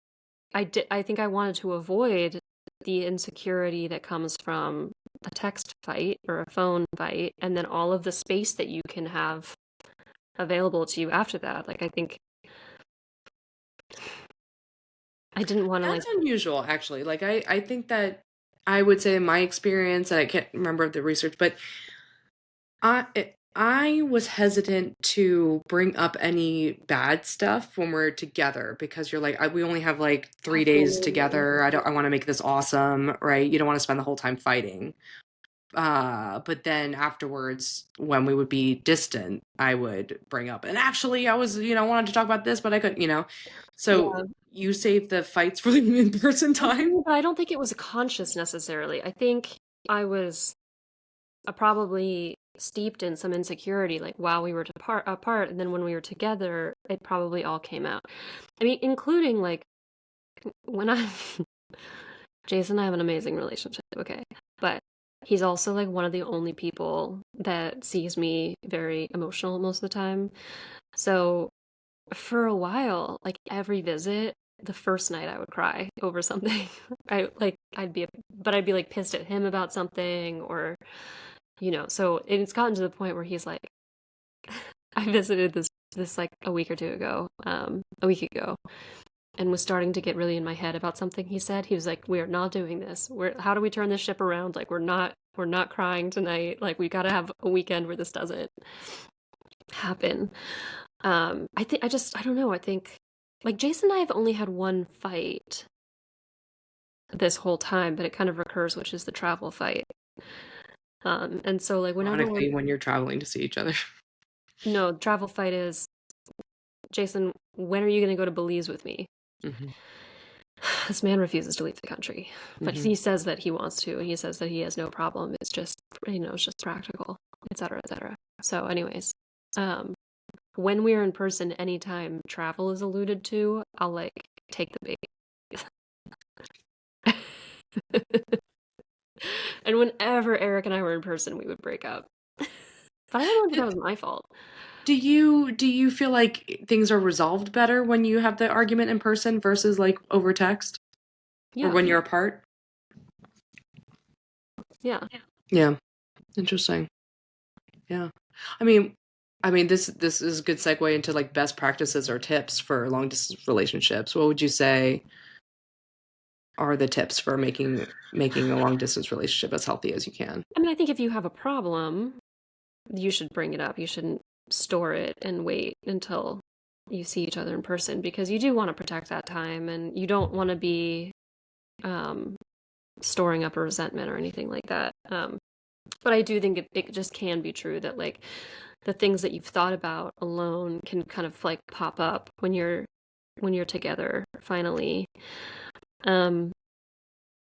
I think I wanted to avoid the insecurity that comes from a text fight or a phone fight, and then all of the space that you can have available to you after that. Like, I think I didn't want to like, that's unusual, actually. Like I think that I would say in my experience, and I can't remember the research, but I was hesitant to bring up any bad stuff when we're together because you're like, we only have like 3 days Definitely. together. I want to make this awesome, right? You don't want to spend the whole time fighting. But then afterwards, when we would be distant, I would bring up, and actually, I was, wanted to talk about this, but I couldn't, So Yeah. you save the fights for the in-person I time? do, but I don't think it was conscious necessarily. I think I was probably steeped in some insecurity, like while we were apart, and then when we were together, it probably all came out. I mean, including like when I, Jason and I have an amazing relationship, okay, but he's also like one of the only people that sees me very emotional most of the time. So for a while, like every visit, the first night I would cry over something. I'd be like pissed at him about something, or so it's gotten to the point where he's like, I visited this like a week ago, and was starting to get really in my head about something he said. He was like, "We are not doing this. How do we turn this ship around? Like we're not crying tonight. Like we got to have a weekend where this doesn't happen." I don't know. I think like Jason and I have only had one fight this whole time, but it kind of recurs, which is the travel fight. And so like whenever we're Ironically, when you're traveling to see each other. no, travel fight is Jason, when are you going to go to Belize with me? Hmm. This man refuses to leave the country, but Hmm. he says that he wants to, and he says that he has no problem. It's just, it's just practical, etc., etc. So, anyways, um, when we're in person, anytime travel is alluded to, I'll like take the bait. And whenever Eric and I were in person, we would break up. But I don't know if that was my fault. Do you feel like things are resolved better when you have the argument in person versus like over text or Yeah, when you're apart? yeah. Yeah, interesting. Yeah. I mean, this is a good segue into like best practices or tips for long distance relationships. What would you say are the tips for making a long distance relationship as healthy as you can? I mean, I think if you have a problem, you should bring it up. You shouldn't store it and wait until you see each other in person, because you do want to protect that time, and you don't want to be um, storing up a resentment or anything like that. But I do think it just can be true that like the things that you've thought about alone can kind of like pop up when you're together finally. Um,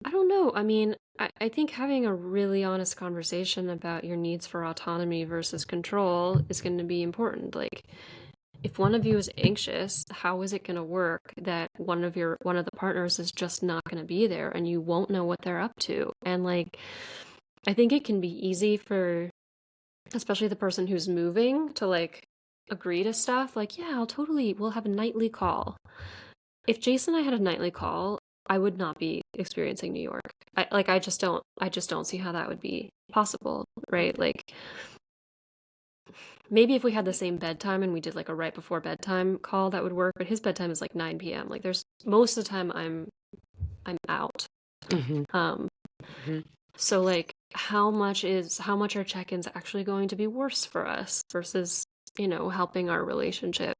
I don't know. I mean, I think having a really honest conversation about your needs for autonomy versus control is going to be important. Like, if one of you is anxious, how is it going to work that one of the partners is just not going to be there and you won't know what they're up to? And like, I think it can be easy for especially the person who's moving to like agree to stuff. Like, yeah, we'll have a nightly call. If Jason and I had a nightly call, I would not be experiencing New York. I just don't see how that would be possible, right? Like maybe if we had the same bedtime and we did like a right before bedtime call, that would work, but his bedtime is like 9 p.m. Like there's most of the time I'm out. Hmm. Um Hmm. so like how much are check-ins actually going to be worse for us versus, helping our relationship?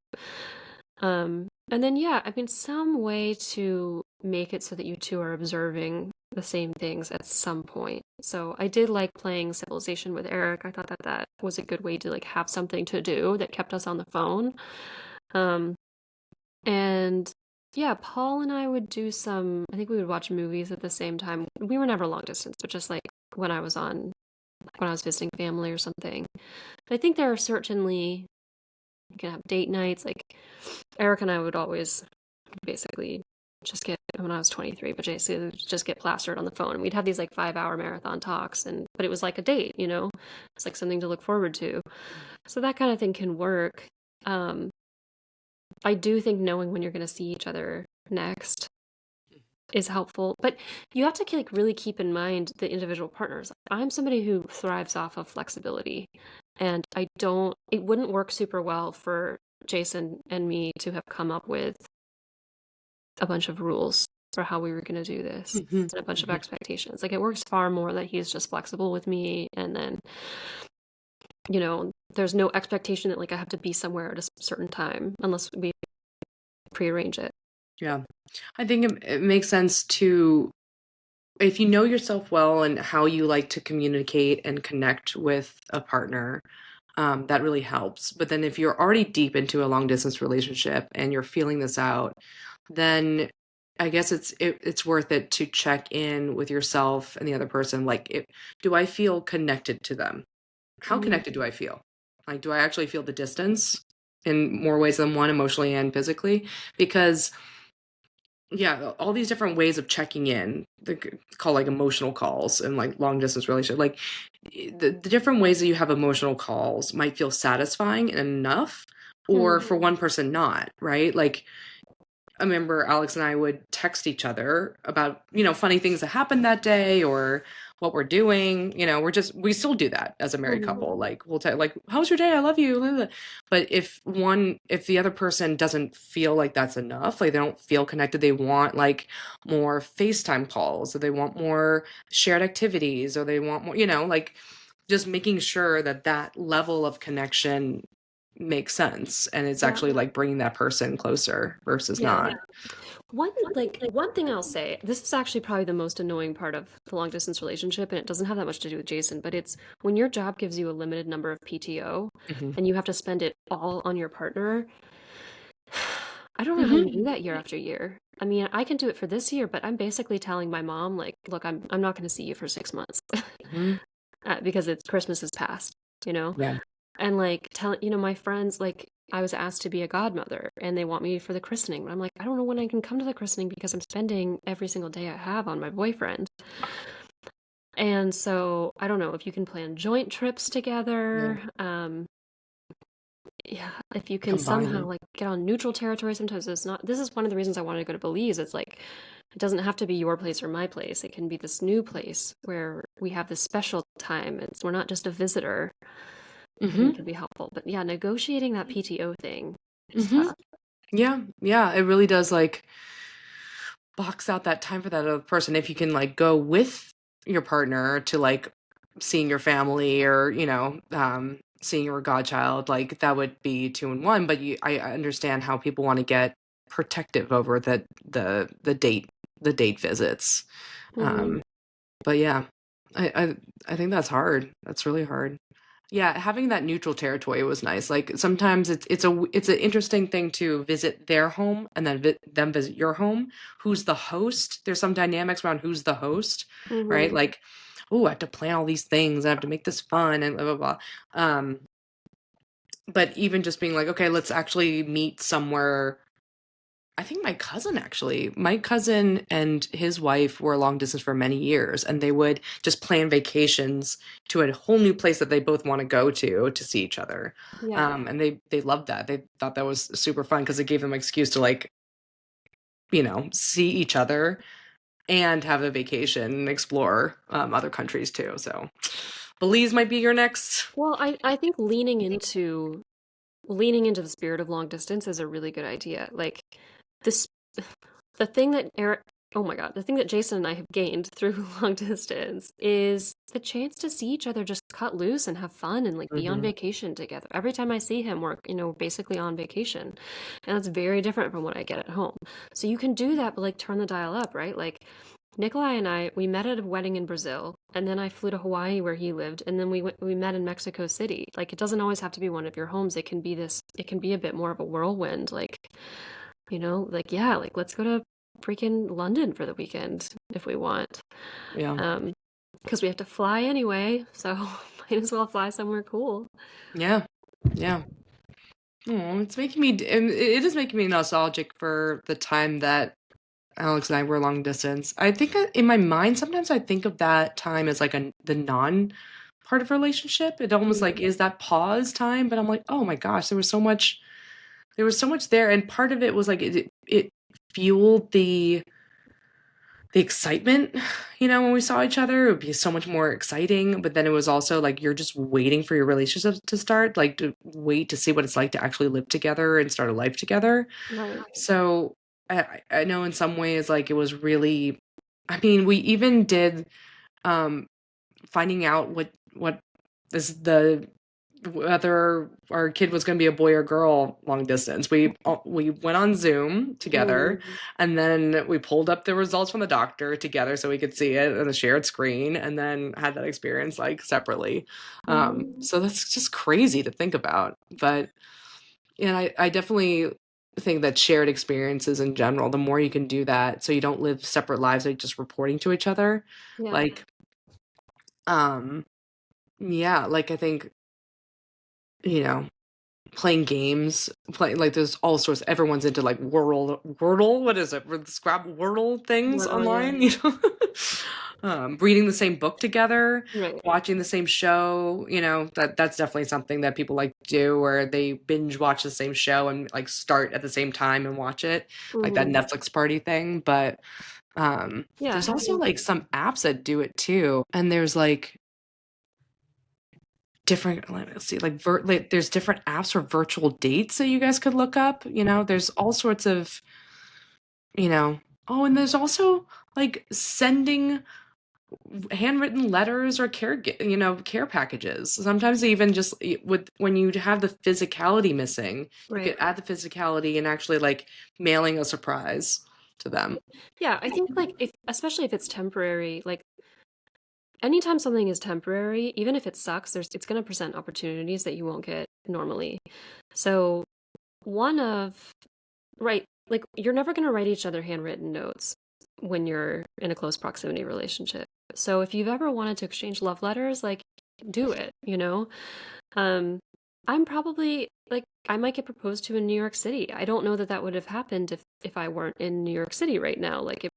And then yeah, I mean some way to make it so that you two are observing the same things at some point. So I did like playing Civilization with Eric. I thought that that was a good way to like have something to do that kept us on the phone. Um, and yeah, Paul and I would do I think we would watch movies at the same time. We were never long distance, but just like when I was visiting family or something. But I think there are certainly, you can have date nights. Like Eric and I would always basically just get, when I was 23, but basically just get plastered on the phone. And we'd have these like 5 hour marathon talks, but it was like a date, It's like something to look forward to. So that kind of thing can work. Um, I do think knowing when you're going to see each other next is helpful, but you have to like really keep in mind the individual partners. I'm somebody who thrives off of flexibility, and it wouldn't work super well for Jason and me to have come up with a bunch of rules for how we were going to do this Hmm. and a bunch of Hmm. expectations. Like it works far more that he's just flexible with me, and then there's no expectation that like I have to be somewhere at a certain time unless we prearrange it. Yeah. I think it makes sense to, if you know yourself well and how you like to communicate and connect with a partner, that really helps. But then if you're already deep into a long distance relationship and you're feeling this out, then I guess it's worth it to check in with yourself and the other person. Like, do I feel connected to them? How Mhm. connected do I feel? Like, do I actually feel the distance in more ways than one, emotionally and physically? Because yeah, all these different ways of checking in, they're called like emotional calls and like long distance relationship. Like the different ways that you have emotional calls might feel satisfying and enough, or Mhm. for one person not, right? Like I remember Alex and I would text each other about, funny things that happened that day or what we're doing. We still do that as a married Mhm. couple. Like we'll like, how's your day? I love you. Blah, blah. But if the other person doesn't feel like that's enough, like they don't feel connected, they want like more FaceTime calls, or they want more shared activities, or they want more, like just making sure that that level of connection makes sense and it's Yeah. actually like bringing that person closer versus Yeah. not. One thing I'll say, this is actually probably the most annoying part of the long distance relationship, and it doesn't have that much to do with Jason, but it's when your job gives you a limited number of PTO Mhm. and you have to spend it all on your partner. I don't know how you do Mhm. that year after year. I mean, I can do it for this year, but I'm basically telling my mom, like, look, I'm not going to see you for 6 months Mhm. because it's Christmas is past, you know? Yeah. And like my friends, like I was asked to be a godmother and they want me for the christening. But I'm like, I don't know when I can come to the christening because I'm spending every single day I have on my boyfriend. And so I don't know if you can plan joint trips Yeah. together. Yeah, if you can Combine somehow it. like get on neutral territory, sometimes it's not. This is one of the reasons I wanted to go to Belize. It's like it doesn't have to be your place or my place. It can be this new place where we have this special time. We're not just a visitor. I think Mhm. could be helpful. But yeah, negotiating that PTO thing is Mhm. tough. Yeah. Yeah, it really does like box out that time for that other person. If you can like go with your partner to like seeing your family or, seeing your godchild, like that would be two in one. But I understand how people want to get protective over the date visits. Hmm. Um, but yeah, I think that's hard. That's really hard. Yeah, having that neutral territory was nice. Like sometimes it's an interesting thing to visit their home and then them visit your home. Who's the host? There's some dynamics around who's the host, right? Hmm. Like, oh, I have to plan all these things. I have to make this fun and blah blah blah. Um, but even just being like, okay, let's actually meet somewhere. I think my cousin and his wife were long distance for many years, and they would just plan vacations to a whole new place that they both want to go to see each other. Yeah. And they loved that. They thought that was super fun because it gave them an excuse to like, see each other and have a vacation and explore other countries too. So Belize might be your next. Well, I think leaning into the spirit of long distance is a really good idea. Like this the thing that Eric oh my God, the thing that Jason and I have gained through long distance is the chance to see each other just cut loose and have fun and like be on Hmm. vacation together. Every time I see him, we're, basically on vacation. And that's very different from what I get at home. So you can do that, but like turn the dial up, right? Like Nikolai and I, we met at a wedding in Brazil, and then I flew to Hawaii where he lived, and then we met in Mexico City. Like it doesn't always have to be one of your homes. It can be a bit more of a whirlwind. Like, like yeah, like let's go to freaking London for the weekend if we want. Yeah. Um, because we have to fly anyway, so might as well fly somewhere cool. Yeah. Yeah. Oh, it's making me. It is making me nostalgic for the time that Alex and I were long distance. I think in my mind, sometimes I think of that time as like the non part of a relationship. It almost like Mm. is that pause time, but I'm like, oh my gosh, there was so much there, and part of it was like it fueled the excitement, when we saw each other. It would be so much more exciting, but then it was also like you're just waiting for your relationship to start, like to wait to see what it's like to actually live together and start a life together. Right. So I know in some ways like it was really, I mean, we even did um finding out what is whether our kid was going to be a boy or girl long distance. We went on Zoom together, Mm, and then we pulled up the results from the doctor together so we could see it on a shared screen, and then had that experience like separately. mhm. So that's just crazy to think about. But and I definitely think that shared experiences in general, the more you can do that, so you don't live separate lives like just reporting to each other, Yeah, like um yeah, like I think you know playing games, playing like there's all sorts. Everyone's into like Wordle. What is it? Scrabble Wordle things literally, yeah. online. Reading the same book together, Right. watching the same show. That's definitely something that people like to do, where they binge watch the same show and like start at the same time and watch it, like that Mhm. Netflix party thing. But Yeah, there's also having like some apps that do it too, and there's like different let's see like there's different apps for virtual dates that you guys could look up. There's all sorts of you know oh, and there's also like sending handwritten letters or care packages. Sometimes even just with when you have the physicality missing, you right. could add the physicality and actually like mailing a surprise to them. Yeah, I think, like, if especially if it's temporary, like, anytime something is temporary, even if it sucks, it's gonna present opportunities that you won't get normally. So, one of right, like, you're never gonna write each other handwritten notes when you're in a close proximity relationship. So, if you've ever wanted to exchange love letters, like, do it, you know? Um, I'm probably like I might get proposed to in New York City. I don't know that that would have happened if I weren't in New York City right now. Like if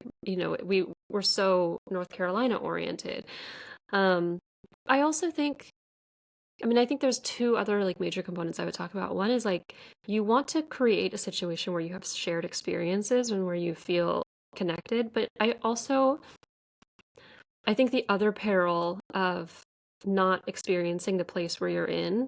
we were so North Carolina oriented. Um, I also think I think there's two other like major components I would talk about. One is like you want to create a situation where you have shared experiences and where you feel connected, but I think the other peril of not experiencing the place where you're in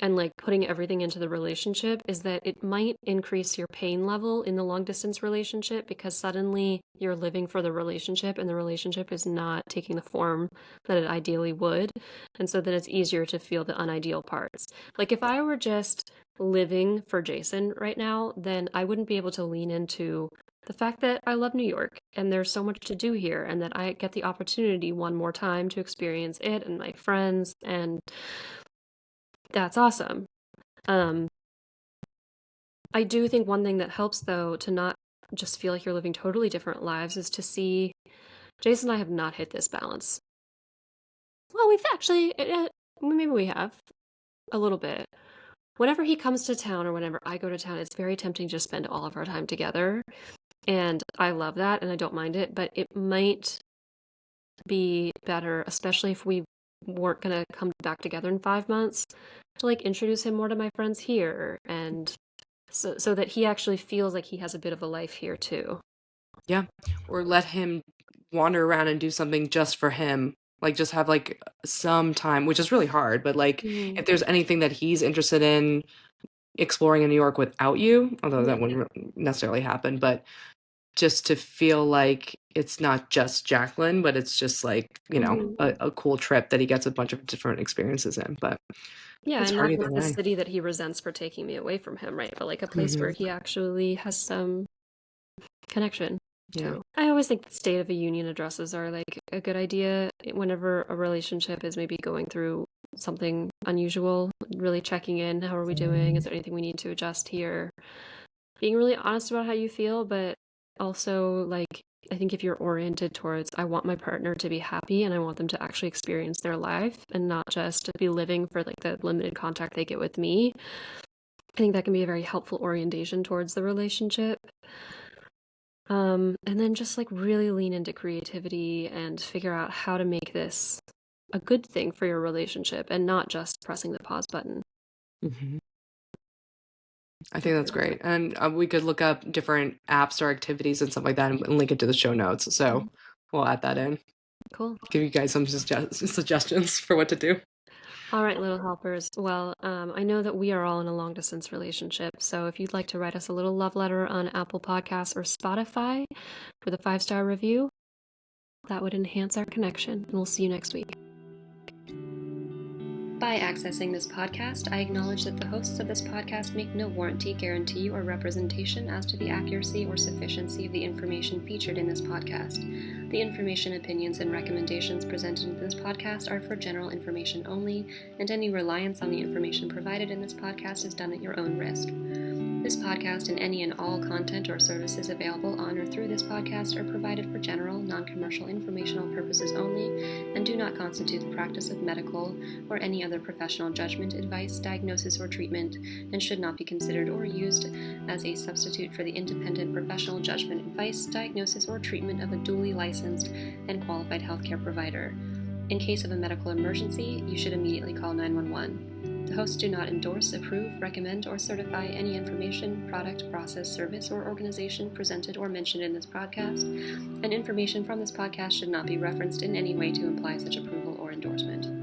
and like putting everything into the relationship is that it might increase your pain level in the long distance relationship because suddenly you're living for the relationship and the relationship is not taking the form that it ideally would. And so then it's easier to feel the unideal parts. Like if I were just living for Jason right now, then I wouldn't be able to lean into the fact that I love New York and there's so much to do here and that I get the opportunity one more time to experience it and my friends and that's awesome. Um, I do think one thing that helps though to not just feel like you're living totally different lives is to see Jason and I have not hit this balance. Well, we've actually maybe we have a little bit. Whenever he comes to town or whenever I go to town, it's very tempting to spend all of our time together. And I love that and I don't mind it, but it might be better, especially if we weren't going to come back together in 5 months, to like introduce him more to my friends here and so that he actually feels like he has a bit of a life here too. Yeah, or let him wander around and do something just for him. Like just have like some time, which is really hard, but like Mm, if there's anything that he's interested in exploring in New York without you, although yeah. that wouldn't necessarily happen, but just to feel like it's not just Jacqueline, but it's just like, Hmm. a cool trip that he gets a bunch of different experiences in. But Yeah, it's and hard not either just the way. city that he resents for taking me away from him, right? But like a place where Hmm. he actually has some connection Yeah. to. I always think State of the Union addresses are like a good idea whenever a relationship is maybe going through something unusual, really checking in. How are we doing? Is there anything we need to adjust here? Being really honest about how you feel, but also like I think if you're oriented towards I want my partner to be happy and I want them to actually experience their life and not just to be living for like the limited contact they get with me, I think that can be a very helpful orientation towards the relationship. And then just like really lean into creativity and figure out how to make this a good thing for your relationship and not just pressing the pause button. Hmm. I think that's great. And we could look up different apps or activities and stuff like that and link it to the show notes. So Mhm. we'll add that in. Cool. Give you guys some suggestions for what to do. All right, little helpers. Well, I know that we are all in a long distance relationship. So if you'd like to write us a little love letter on Apple Podcasts or Spotify with a 5-star review, that would enhance our connection. And we'll see you next week. By accessing this podcast, I acknowledge that the hosts of this podcast make no warranty, guarantee, or representation as to the accuracy or sufficiency of the information featured in this podcast. The information, opinions, and recommendations presented in this podcast are for general information only, and any reliance on the information provided in this podcast is done at your own risk. This podcast and any and all content or services available on or through this podcast are provided for general, non-commercial informational purposes only and do not constitute the practice of medical or any other professional judgment, advice, diagnosis, or treatment, and should not be considered or used as a substitute for the independent professional judgment, advice, diagnosis, or treatment of a duly licensed and qualified healthcare provider. In case of a medical emergency, you should immediately call 911. The hosts do not endorse, approve, recommend, or certify any information, product, process, service, or organization presented or mentioned in this podcast, and information from this podcast should not be referenced in any way to imply such approval or endorsement.